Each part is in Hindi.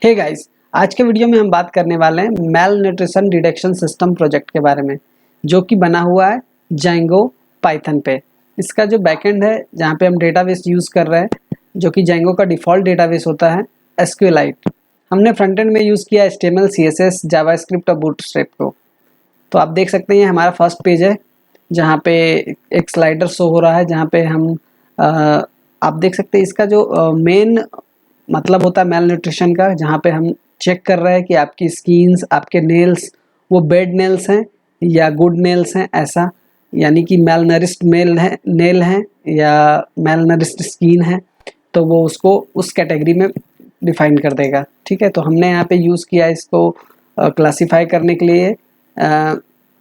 हे गाइस, आज के वीडियो में हम बात करने वाले हैं mail nutrition detection system project के बारे में, जो कि बना हुआ है जेंगो पाइथन पे। इसका जो बैकएंड है, जहाँ पे हम डेटाबेस यूज़ कर रहे हैं, जो कि जेंगो का डिफ़ॉल्ट डेटाबेस होता है एसक्यूएलाइट। हमने फ्रंट एंड में यूज़ किया HTML, CSS, जावास्क्रिप्ट और बूटस्ट्रैप को। तो आप देख सकते हैं हमारा फर्स्ट पेज है, जहाँ पे एक स्लाइडर शो हो रहा है, जहाँ पे हम आप देख सकते हैं इसका जो मेन मतलब होता है मेल न्यूट्रिशन का, जहाँ पे हम चेक कर रहे हैं कि आपकी स्किन्स, आपके नेल्स वो बेड नेल्स हैं या गुड नेल्स हैं, ऐसा यानी कि मेल नरिश्ड नेल हैं या मेल नरिश्ड स्किन है, तो वो उसको उस कैटेगरी में डिफाइन कर देगा। ठीक है, तो हमने यहाँ पे यूज़ किया इसको क्लासीफाई करने के लिए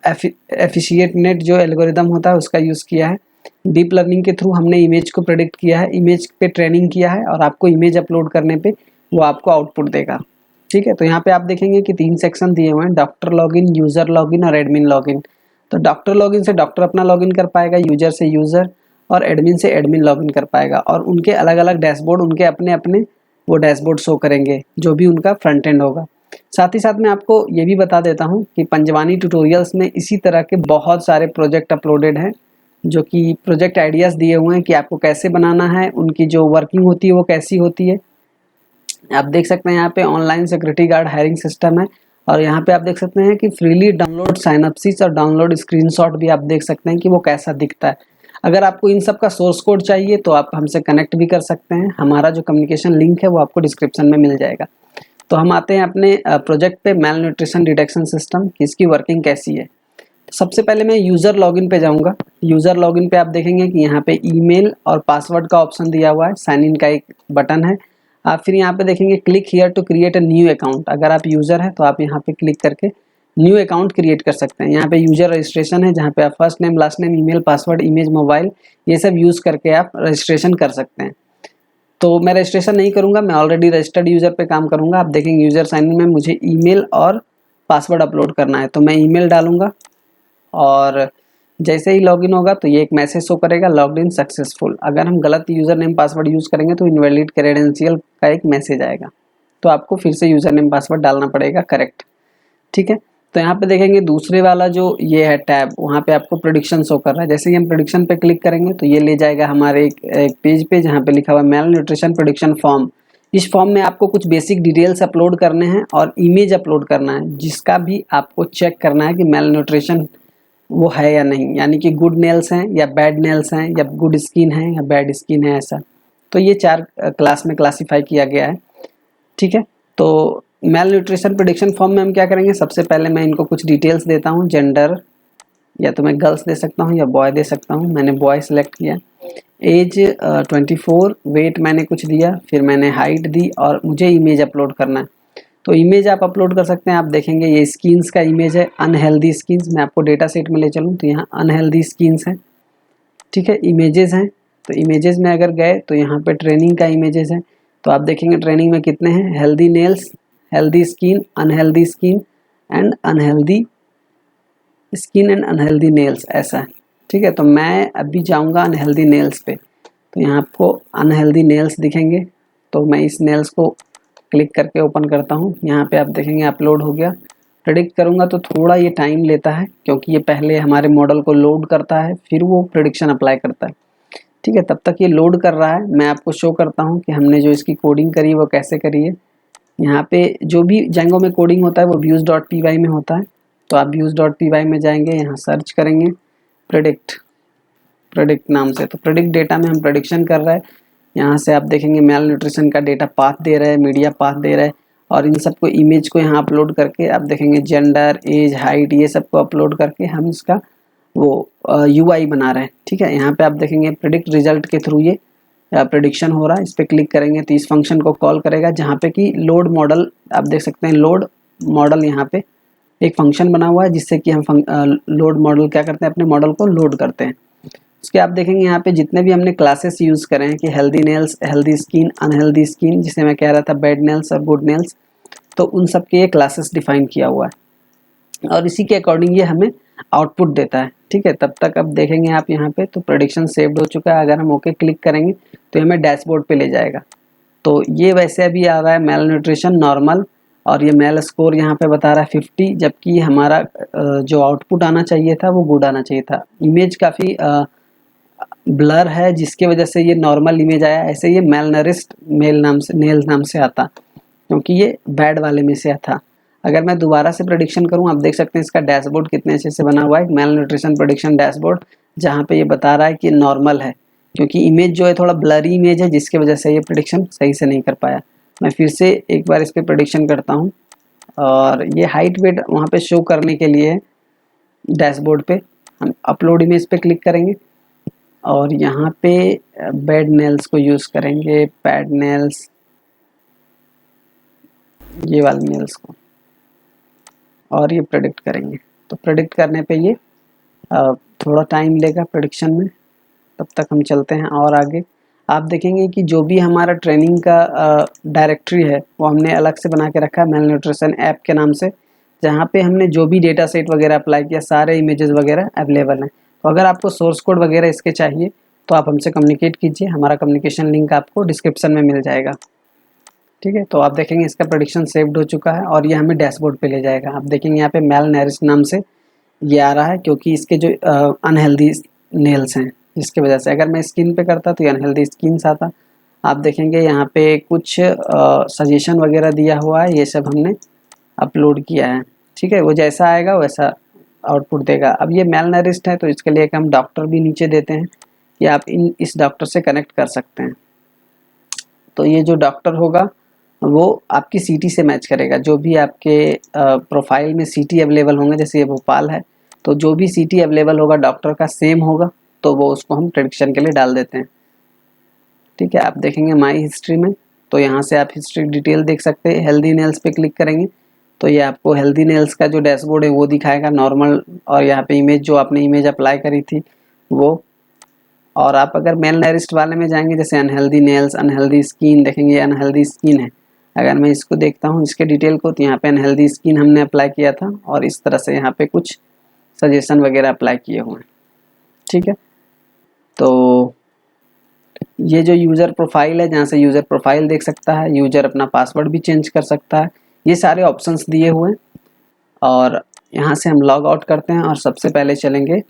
एफिशिएट नेट जो एल्गोरिदम होता है उसका यूज़ किया है। डीप लर्निंग के थ्रू हमने इमेज को प्रेडिक्ट किया है, इमेज पे ट्रेनिंग किया है और आपको इमेज अपलोड करने पे वो आपको आउटपुट देगा। ठीक है, तो यहाँ पे आप देखेंगे कि 3 सेक्शन दिए हुए हैं, डॉक्टर लॉगिन, यूज़र लॉगिन और एडमिन लॉगिन। तो डॉक्टर लॉगिन से डॉक्टर अपना लॉगिन कर पाएगा, यूजर से यूज़र और एडमिन से एडमिन लॉगिन कर पाएगा, और उनके अलग अलग डैशबोर्ड, उनके अपने अपने वो डैशबोर्ड शो करेंगे जो भी उनका फ्रंट एंड होगा। साथ ही साथ मैं आपको ये भी बता देता हूँ कि पंजवानी ट्यूटोरियल्स में इसी तरह के बहुत सारे प्रोजेक्ट अपलोडेड हैं, जो कि प्रोजेक्ट आइडियाज़ दिए हुए हैं कि आपको कैसे बनाना है, उनकी जो वर्किंग होती है वो कैसी होती है। आप देख सकते हैं यहाँ पे online security guard hiring system है, और यहाँ पे आप देख सकते हैं कि फ्रीली डाउनलोड साइनअप्सिस और डाउनलोड स्क्रीनशॉट भी आप देख सकते हैं कि वो कैसा दिखता है। अगर आपको इन सब का सोर्स कोड चाहिए तो आप हमसे कनेक्ट भी कर सकते हैं, हमारा जो कम्युनिकेशन लिंक है वो आपको डिस्क्रिप्शन में मिल जाएगा। तो हम आते हैं अपने प्रोजेक्ट पे, मेल न्यूट्रिशन डिटेक्शन सिस्टम की इसकी वर्किंग कैसी है। सबसे पहले मैं यूज़र लॉगिन पे जाऊंगा। यूज़र लॉगिन पे आप देखेंगे कि यहाँ पे ईमेल और पासवर्ड का ऑप्शन दिया हुआ है, साइन इन का एक बटन है। आप फिर यहाँ पे देखेंगे click here to create a new account. अगर आप यूज़र हैं तो आप यहाँ पे क्लिक करके न्यू अकाउंट क्रिएट कर सकते हैं। यहाँ पे यूज़र रजिस्ट्रेशन है, जहाँ पे आप first name, last name, email, password, image, mobile, ये सब यूज़ करके आप रजिस्ट्रेशन कर सकते हैं। तो मैं रजिस्ट्रेशन नहीं करूँगा, मैं ऑलरेडी रजिस्टर्ड यूज़र पे काम करूँगा। आप देखेंगे यूज़र साइन इन में मुझे ईमेल और पासवर्ड अपलोड करना है, तो मैं ईमेल डालूँगा और जैसे ही लॉगिन होगा तो ये एक मैसेज शो करेगा, लॉग्ड इन सक्सेसफुल। अगर हम गलत यूज़र नेम पासवर्ड यूज़ करेंगे तो इनवैलिड क्रेडेंशियल का एक मैसेज आएगा, तो आपको फिर से यूज़र नेम पासवर्ड डालना पड़ेगा करेक्ट। ठीक है, तो यहाँ पे देखेंगे दूसरे वाला जो ये है टैब, वहाँ पे आपको प्रेडिक्शन शो कर रहा है। जैसे ही हम प्रेडिक्शन पे क्लिक करेंगे तो ये ले जाएगा हमारे एक पेज पे, जहाँ पे लिखा हुआ है मेल न्यूट्रिशन प्रेडिक्शन फॉर्म। इस फॉर्म में आपको कुछ बेसिक डिटेल्स अपलोड करने हैं और इमेज अपलोड करना है, जिसका भी आपको चेक करना है कि मेल न्यूट्रिशन वो है या नहीं, यानी कि गुड नेल्स हैं या बैड नेल्स हैं, या गुड स्किन है या बैड स्किन है, ऐसा। तो ये 4 क्लास में क्लासीफाई किया गया है। ठीक है, तो मेल न्यूट्रिशन प्रेडिक्शन फॉर्म में हम क्या करेंगे, सबसे पहले मैं इनको कुछ डिटेल्स देता हूँ। जेंडर, या तो मैं गर्ल्स दे सकता हूँ या बॉय दे सकता हूँ, मैंने बॉय सेलेक्ट किया। एज 24, वेट मैंने कुछ दिया, फिर मैंने हाइट दी और मुझे इमेज अपलोड करना है। तो इमेज आप अपलोड कर सकते हैं। आप देखेंगे ये स्किन्स का इमेज है, अनहेल्दी स्किन्स। मैं आपको डेटा सेट में ले चलूँ तो यहाँ अनहेल्दी स्किन्स हैं। ठीक है, इमेजेस हैं, तो इमेजेस में अगर गए तो यहाँ पे ट्रेनिंग का इमेजेस हैं। तो आप देखेंगे ट्रेनिंग में कितने हैं, healthy nails, healthy skin, unhealthy skin and unhealthy skin and unhealthy nails, ऐसा है। ठीक है, तो मैं अभी जाऊँगा अनहेल्दी नेल्स पे, तो यहाँ आपको अनहेल्दी नेल्स दिखेंगे। तो मैं इस नेल्स को क्लिक करके ओपन करता हूँ। यहाँ पे आप देखेंगे अपलोड हो गया। प्रेडिक्ट करूँगा तो थोड़ा ये टाइम लेता है, क्योंकि ये पहले हमारे मॉडल को लोड करता है, फिर वो प्रेडिक्शन अप्लाई करता है। ठीक है, तब तक ये लोड कर रहा है। मैं आपको शो करता हूँ कि हमने जो इसकी कोडिंग करी है वो कैसे करी है। यहाँ पे जो भी जेंगो में कोडिंग होता है वो views.py में होता है। तो आप views.py में जाएंगे, यहाँ सर्च करेंगे प्रेडिक्ट नाम से। तो प्रेडिक्ट डेटा में हम प्रेडिक्शन कर रहे हैं। यहाँ से आप देखेंगे मेल न्यूट्रिशन का डेटा पाथ दे रहा है, मीडिया पाथ दे रहा है, और इन सबको इमेज को यहाँ अपलोड करके आप देखेंगे जेंडर, एज, हाइट, ये सबको अपलोड करके हम इसका वो UI बना रहे हैं। ठीक है, यहाँ पे आप देखेंगे प्रेडिक्ट रिजल्ट के थ्रू ये प्रेडिक्शन हो रहा है। इस पर क्लिक करेंगे तो इस फंक्शन को कॉल करेगा, जहाँ पे कि लोड मॉडल, आप देख सकते हैं लोड मॉडल, यहाँ पे एक फंक्शन बना हुआ है जिससे कि हम लोड मॉडल क्या करते हैं, अपने मॉडल को लोड करते हैं। उसके आप देखेंगे यहाँ पे जितने भी हमने क्लासेस यूज़ करें हैं कि healthy nails, healthy skin, unhealthy skin, जिसे मैं कह रहा था बैड नेल्स और गुड नेल्स, तो उन सब के ये क्लासेस डिफाइन किया हुआ है और इसी के अकॉर्डिंग ये हमें आउटपुट देता है। ठीक है, तब तक अब देखेंगे आप यहाँ पे तो प्रेडिक्शन सेव्ड हो चुका है। अगर हम ओके क्लिक करेंगे तो हमें डैशबोर्ड पे ले जाएगा। तो ये वैसे अभी आ रहा है मेल न्यूट्रिशन नॉर्मल, और ये मेल स्कोर यहाँ पे बता रहा है 50, जबकि हमारा जो आउटपुट आना चाहिए था वो गुड आना चाहिए था। इमेज काफ़ी ब्लर है जिसकी वजह से ये नॉर्मल इमेज आया। ऐसे ये मेल नरिश्ड नेल नाम से आता, क्योंकि ये बैड वाले में से था। अगर मैं दोबारा से प्रेडिक्शन करूं, आप देख सकते हैं इसका डैशबोर्ड कितने अच्छे से बना हुआ है, मेल न्यूट्रिशन प्रेडिक्शन डैशबोर्ड, जहां पे ये बता रहा है कि नॉर्मल है, क्योंकि इमेज जो है थोड़ा ब्लरी इमेज है जिसकी वजह से ये प्रेडिक्शन सही से नहीं कर पाया। मैं फिर से एक बार इस पर प्रेडिक्शन करता हूँ, और ये हाइट वेट वहाँ पे शो करने के लिए डैशबोर्ड पे हम अपलोड इमेज पे क्लिक करेंगे, और यहाँ पे बेड नेल्स को यूज़ करेंगे, पैड नेल्स, ये वाले नेल्स को, और ये प्रेडिक्ट करेंगे। तो प्रेडिक्ट करने पे ये थोड़ा टाइम लेगा प्रेडिक्शन में, तब तक हम चलते हैं और आगे। आप देखेंगे कि जो भी हमारा ट्रेनिंग का डायरेक्टरी है वो हमने अलग से बना के रखा है मेल न्यूट्रिशन ऐप के नाम से, जहाँ पे हमने जो भी डेटा सेट वगैरह अप्लाई किया सारे इमेजेस वगैरह अवेलेबल हैं। तो अगर आपको सोर्स कोड वगैरह इसके चाहिए तो आप हमसे कम्युनिकेट कीजिए, हमारा कम्युनिकेशन लिंक आपको डिस्क्रिप्शन में मिल जाएगा। ठीक है, तो आप देखेंगे इसका प्रेडिक्शन सेव्ड हो चुका है और ये हमें डैशबोर्ड पे ले जाएगा। आप देखेंगे यहाँ पे मेल नरिश्ड नाम से ये आ रहा है, क्योंकि इसके जो अनहेल्दी नेल्स हैं जिसकी वजह से। अगर मैं स्किन पे करता तो ये अनहेल्दी स्किन आता। आप देखेंगे यहाँ पे कुछ सजेशन वगैरह दिया हुआ है, ये सब हमने अपलोड किया है। ठीक है, वो जैसा आएगा वैसा आउटपुट देगा। अब ये मेल नरिश्ड है तो इसके लिए एक हम डॉक्टर भी नीचे देते हैं कि आप इस डॉक्टर से कनेक्ट कर सकते हैं। तो ये जो डॉक्टर होगा वो आपकी सिटी से मैच करेगा, जो भी आपके प्रोफाइल में सिटी अवेलेबल होंगे, जैसे ये भोपाल है तो जो भी सिटी अवेलेबल होगा डॉक्टर का सेम होगा, तो वो उसको हम प्रेडिक्शन के लिए डाल देते हैं। ठीक है, आप देखेंगे माई हिस्ट्री में, तो यहाँ से आप हिस्ट्री डिटेल देख सकते हैं। हेल्दी नेल्स पे क्लिक करेंगे तो ये आपको हेल्दी नेल्स का जो डैशबोर्ड है वो दिखाएगा नॉर्मल, और यहाँ पे इमेज जो आपने इमेज अप्लाई करी थी वो। और आप अगर मेल नरिश्ड वाले में जाएंगे, जैसे अनहेल्दी नेल्स, अनहेल्दी स्किन, देखेंगे अनहेल्दी स्किन है। अगर मैं इसको देखता हूँ इसके डिटेल को, तो यहाँ पे अनहेल्दी स्किन हमने अप्लाई किया था, और इस तरह से यहाँ पे कुछ सजेशन वगैरह अप्लाई किए हुए हैं। ठीक है, तो ये जो यूज़र प्रोफाइल है, जहाँ से यूज़र प्रोफाइल देख सकता है, यूज़र अपना पासवर्ड भी चेंज कर सकता है, ये सारे ऑप्शंस दिए हुए हैं। और यहाँ से हम लॉग आउट करते हैं और सबसे पहले चलेंगे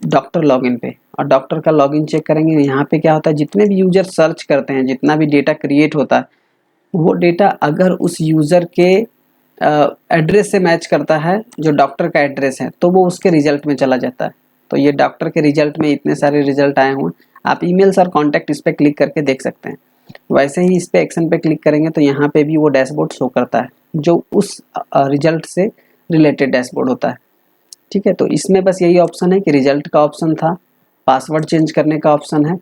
डॉक्टर लॉगिन पे, और डॉक्टर का लॉगिन चेक करेंगे। यहाँ पे क्या होता है, जितने भी यूज़र सर्च करते हैं, जितना भी डेटा क्रिएट होता है, वो डेटा अगर उस यूज़र के एड्रेस से मैच करता है, जो डॉक्टर का एड्रेस है, तो वो उसके रिजल्ट में चला जाता है। तो ये डॉक्टर के रिजल्ट में इतने सारे रिजल्ट आए हुए हैं, आप ईमेल्स और कॉन्टैक्ट इस पर क्लिक करके देख सकते हैं। वैसे ही इस पर एक्शन पे क्लिक करेंगे तो यहाँ पे भी वो डैशबोर्ड शो करता है, जो उस रिजल्ट से रिलेटेड डैशबोर्ड होता है। ठीक है, तो इसमें बस यही ऑप्शन है कि रिजल्ट का ऑप्शन था, पासवर्ड चेंज करने का ऑप्शन है,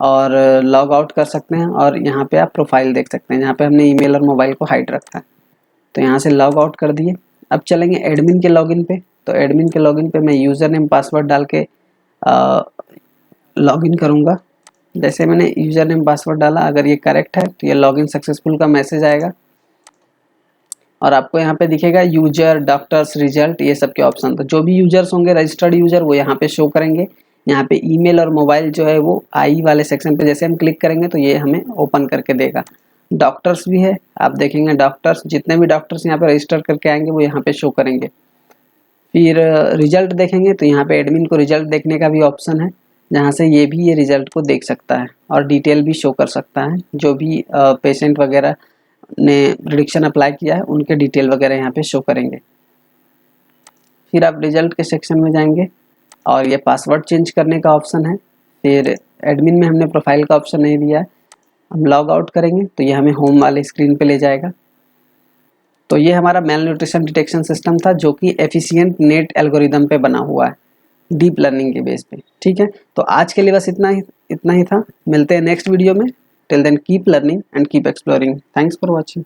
और लॉग आउट कर सकते हैं, और यहाँ पे आप प्रोफाइल देख सकते हैं, यहाँ पे हमने ईमेल और मोबाइल को हाइड रखा है। तो यहाँ से लॉग आउट कर दिए। अब चलेंगे एडमिन के लॉगिन पे। तो एडमिन के लॉगिन पे मैं यूज़र नेम पासवर्ड डाल के लॉगिन करूँगा। जैसे मैंने यूज़र नेम पासवर्ड डाला, अगर ये करेक्ट है तो ये लॉगिन सक्सेसफुल का मैसेज आएगा, और आपको यहाँ पे दिखेगा यूजर, डॉक्टर्स, रिजल्ट, ये सब के ऑप्शन। तो जो भी यूजर्स होंगे रजिस्टर्ड यूजर वो यहाँ पे शो करेंगे। यहाँ पे ईमेल और मोबाइल जो है वो आई वाले सेक्शन पे जैसे हम क्लिक करेंगे तो ये हमें ओपन करके देगा। डॉक्टर्स भी है, आप देखेंगे डॉक्टर्स, जितने भी डॉक्टर्स यहाँ पे रजिस्टर करके आएंगे वो यहाँ पे शो करेंगे। फिर रिजल्ट देखेंगे तो यहाँ पे एडमिन को रिजल्ट देखने का भी ऑप्शन है, जहाँ से ये भी ये रिजल्ट को देख सकता है और डिटेल भी शो कर सकता है। जो भी पेशेंट वगैरह ने प्रेडिक्शन अप्लाई किया है उनके डिटेल वगैरह यहाँ पे शो करेंगे। फिर आप रिजल्ट के सेक्शन में जाएंगे और ये पासवर्ड चेंज करने का ऑप्शन है। फिर एडमिन में हमने प्रोफाइल का ऑप्शन नहीं दिया है, हम लॉग आउट करेंगे तो ये हमें होम वाले स्क्रीन पे ले जाएगा। तो ये हमारा मेल न्यूट्रिशन डिटेक्शन सिस्टम था, जो कि एफिशिएंट नेट एल्गोरिदम पे बना हुआ है, डीप लर्निंग के बेस पे। ठीक है, तो आज के लिए बस इतना ही था। मिलते हैं नेक्स्ट वीडियो में। Till then keep learning and keep exploring. Thanks for watching.